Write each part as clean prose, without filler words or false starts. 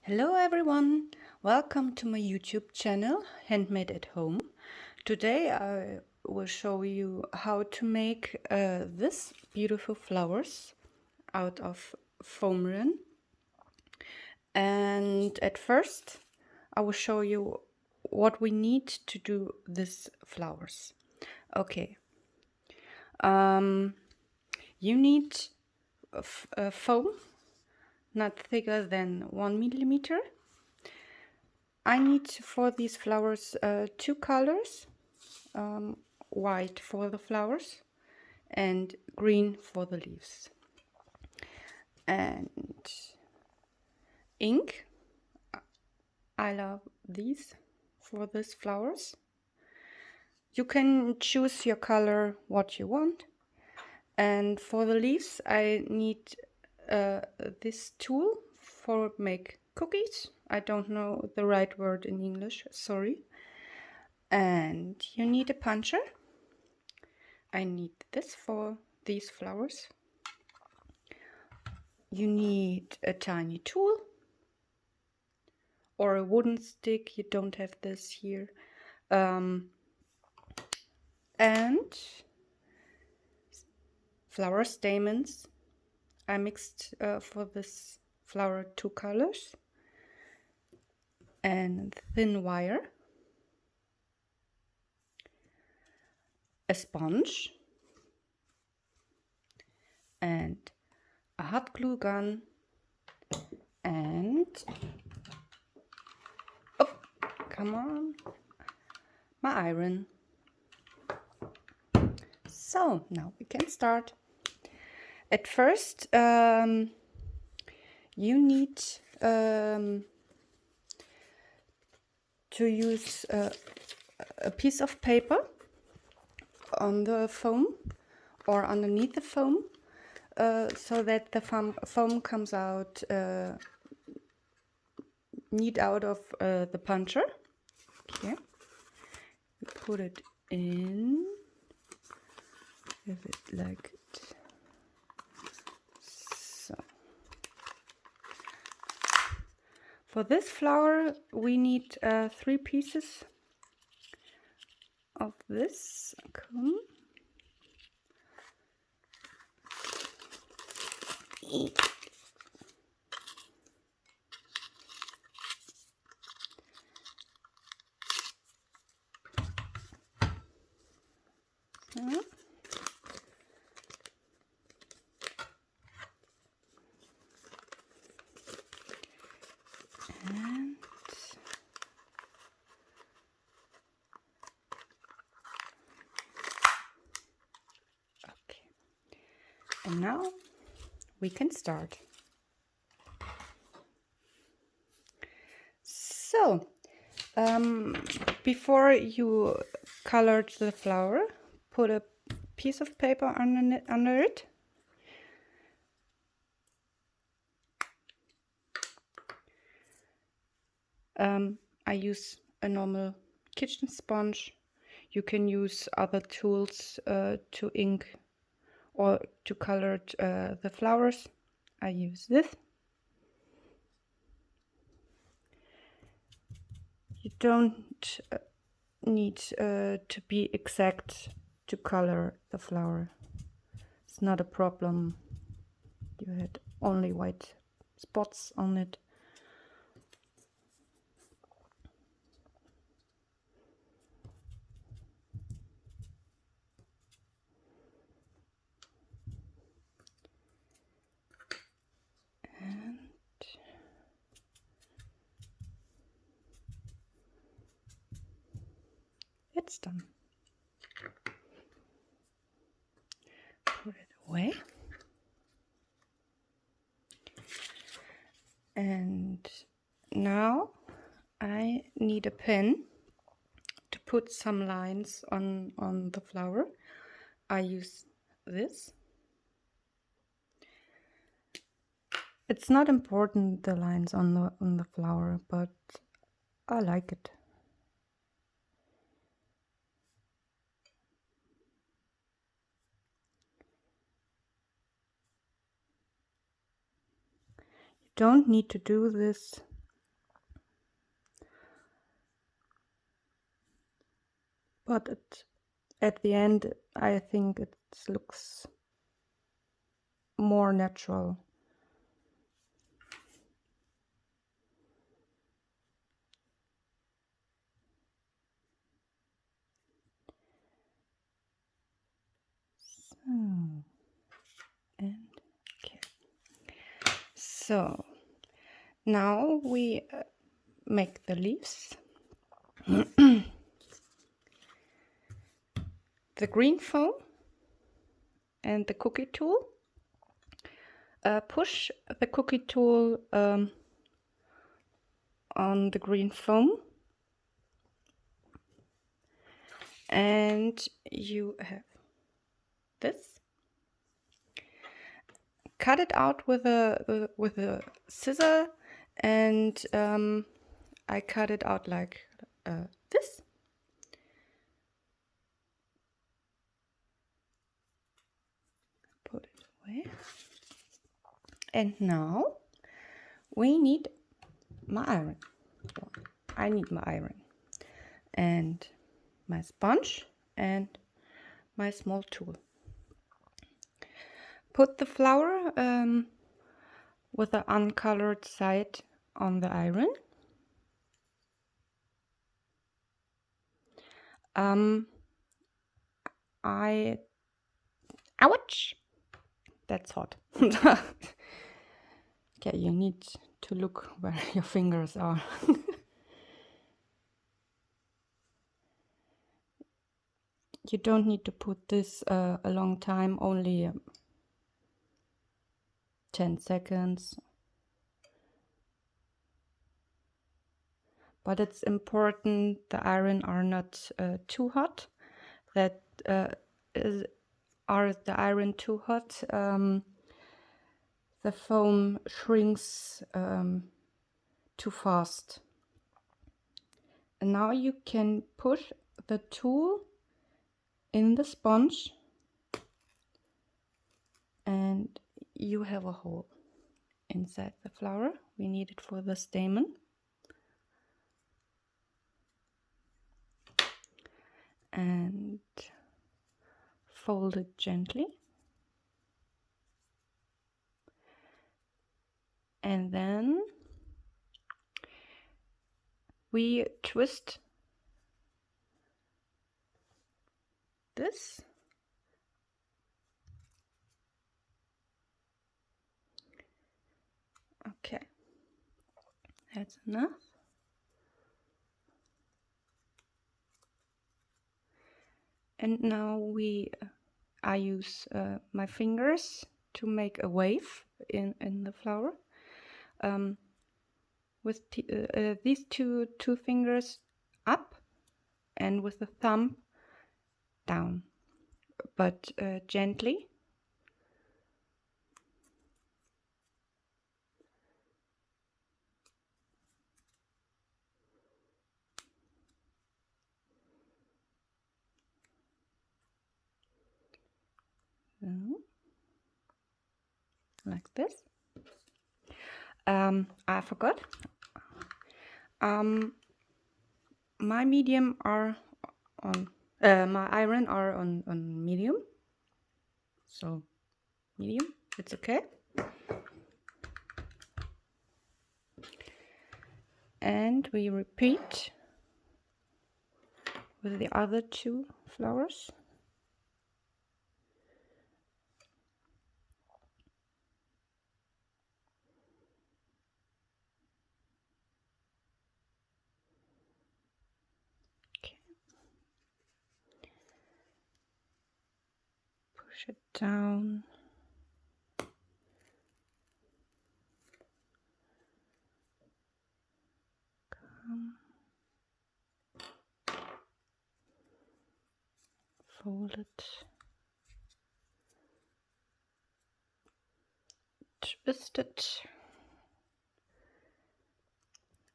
Hello everyone, welcome to my YouTube channel Handmade at Home. Today I will show you how to make this beautiful flowers out of Foamiran. And at first I will show you what we need to do these flowers. Okay, you need foam not thicker than 1 millimeter. I need for these flowers two colors, white for the flowers and green for the leaves. And ink, I love these for these flowers. You can choose your color what you want. And for the leaves I need this tool for make cookies. I don't know the right word in English, sorry. And you need a puncher. I need this for these flowers. You need a tiny tool or a wooden stick. You don't have this here. And flower stamens. I mixed for this flower two colors. And thin wire. A sponge. And a hot glue gun. And oh, come on, my iron. So now we can start. At first you need to use a piece of paper on the foam or underneath the foam so that the foam comes out neat out of the puncher. Okay, you put it in, have it like it. So for this flower we need 3 pieces of this comb. And okay, and now we can start. So before you colored the flower, put a piece of paper under it. I use a normal kitchen sponge. You can use other tools to ink or to color the flowers. I use this. You don't need to be exact to color the flower. It's not a problem. You had only white spots on it. And it's done. Put it away. And now I need a pen to put some lines on the flower. I use this. It's not important the lines on the flower, but I like it. You don't need to do this but at the end I think it looks more natural. So, and okay. So now we make the leaves. The green foam and the cookie tool. Push the cookie tool on the green foam, and you have this. Cut it out with a scissor, and I cut it out like this. Put it away. And now we need my iron. I need my iron and my sponge and my small tool. Put the flour with the uncolored side on the iron. Ouch! That's hot. Okay, you need to look where your fingers are. You don't need to put this a long time, only 10 seconds. But it's important the iron are not too hot. That are the iron too hot, the foam shrinks too fast. And now you can push the tool in the sponge and you have a hole inside the flower. We need it for the stamen. And fold it gently. And then we twist this. Okay, that's enough. And now I use my fingers to make a wave in the flower. With these two fingers up and with the thumb down, but gently. Like this. I forgot. My medium are on my iron are on medium, so medium, it's okay. And we repeat with the other two flowers. Okay. Push it down. Fold it. Twist it.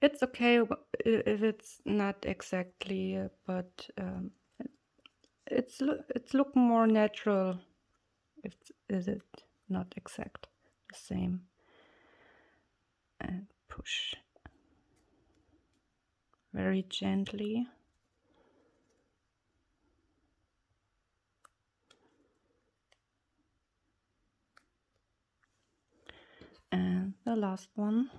It's okay if it's not exactly, but it's look more natural if is it not exact the same. And push very gently. last one.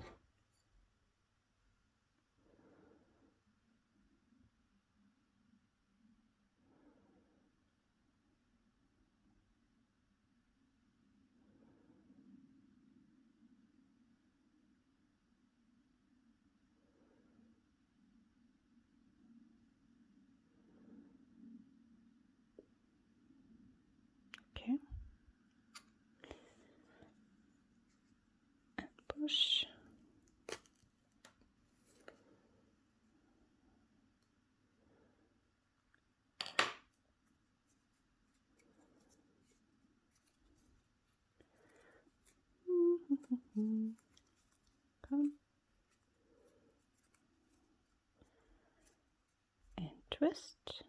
Okay. And push. Come. And twist.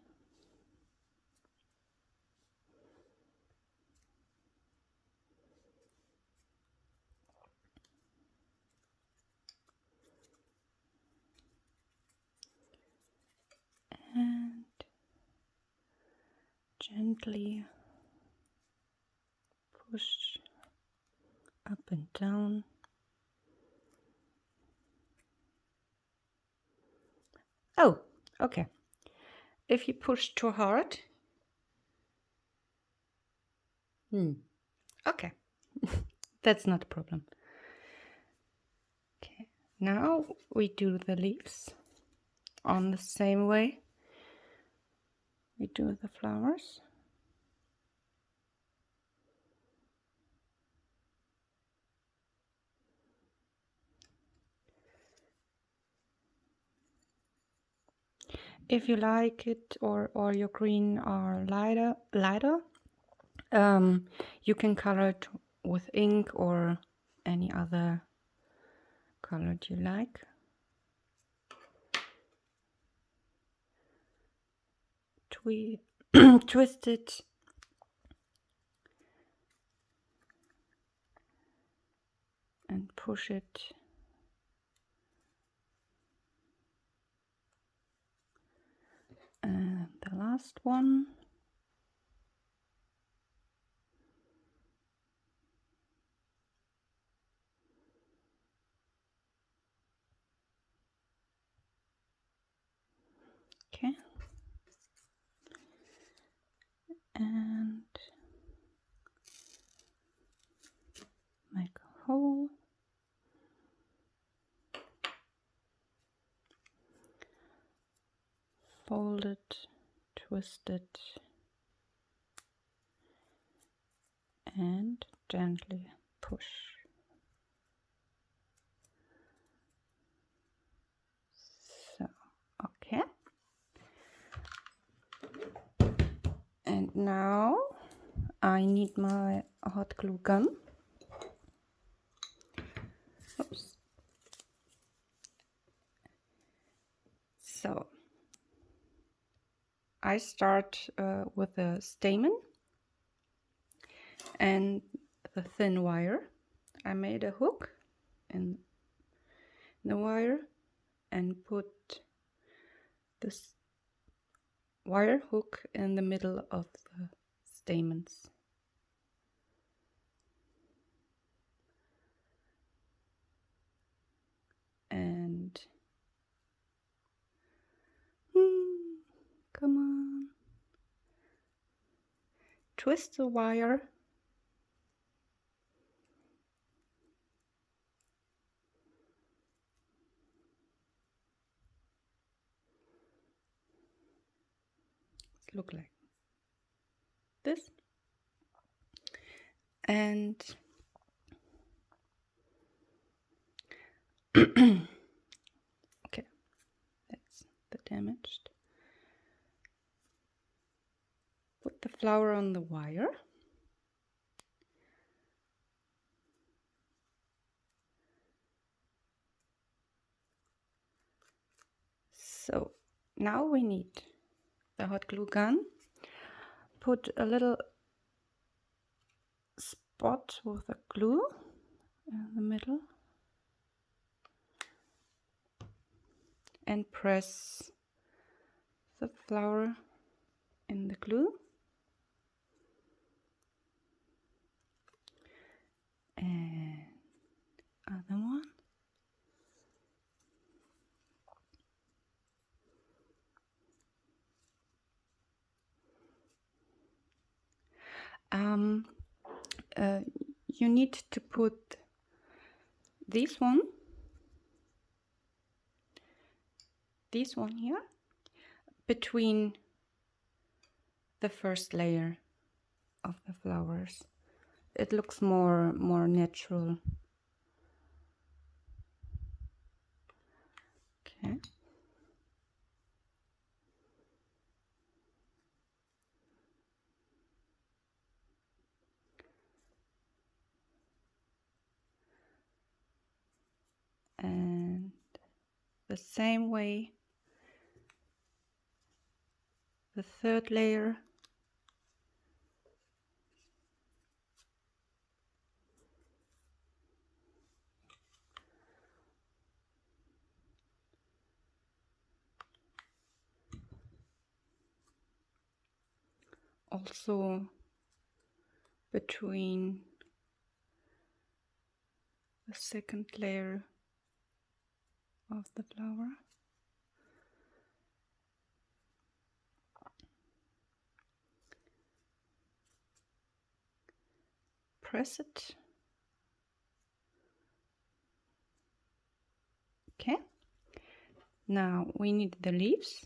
And gently push up and down. Oh, okay. If you push too hard, okay, that's not a problem. Okay, now we do the leaves on the same way we do the flowers. If you like it or your green are lighter, you can color it with ink or any other color you like. Twist it and push it. And the last one. Okay. And make a hole. Fold it, twist it, and gently push. So, okay. And now I need my hot glue gun. Oops. So I start with a stamen and the thin wire. I made a hook in the wire and put this wire hook in the middle of the stamens. And come on, twist the wire look like this, and okay, that's the damaged. Put the flower on the wire. So now we need the hot glue gun. Put a little spot with the glue in the middle and press the flower in the glue. And other one. um, you need to put this one here between the first layer of the flowers. It looks more natural. Okay. And the same way, the third layer. Also between the second layer of the flower. Press it. Okay. Now we need the leaves.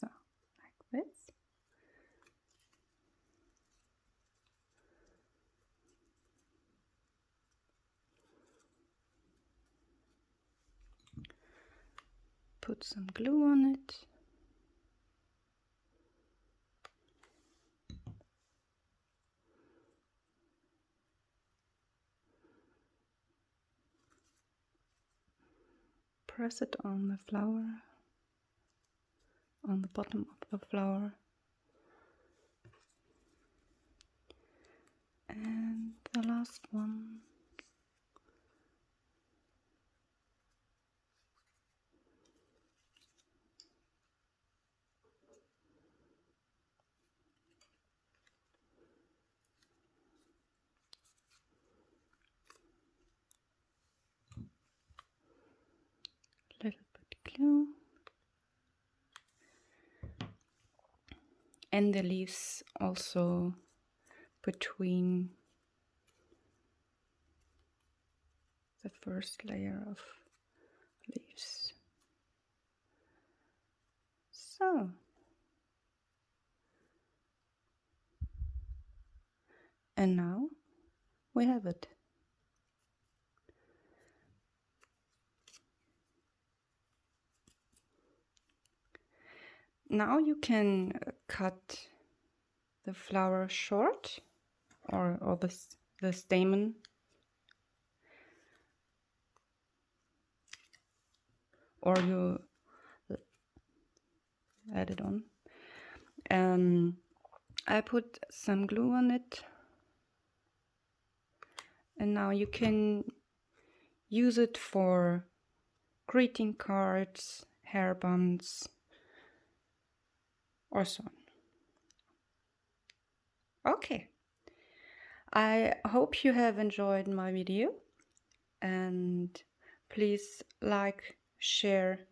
So, like this. Put some glue on it. Press it on the flower, on the bottom of the flower. And the last one. Little bit glue. And the leaves also between the first layer of leaves. So, and now we have it. Now you can cut the flower short, or the stamen, or you add it on. I put some glue on it, and now you can use it for greeting cards, hair buns, or so on. Okay, I hope you have enjoyed my video, and please like, share,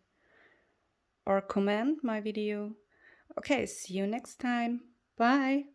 or comment my video. Okay, see you next time. Bye.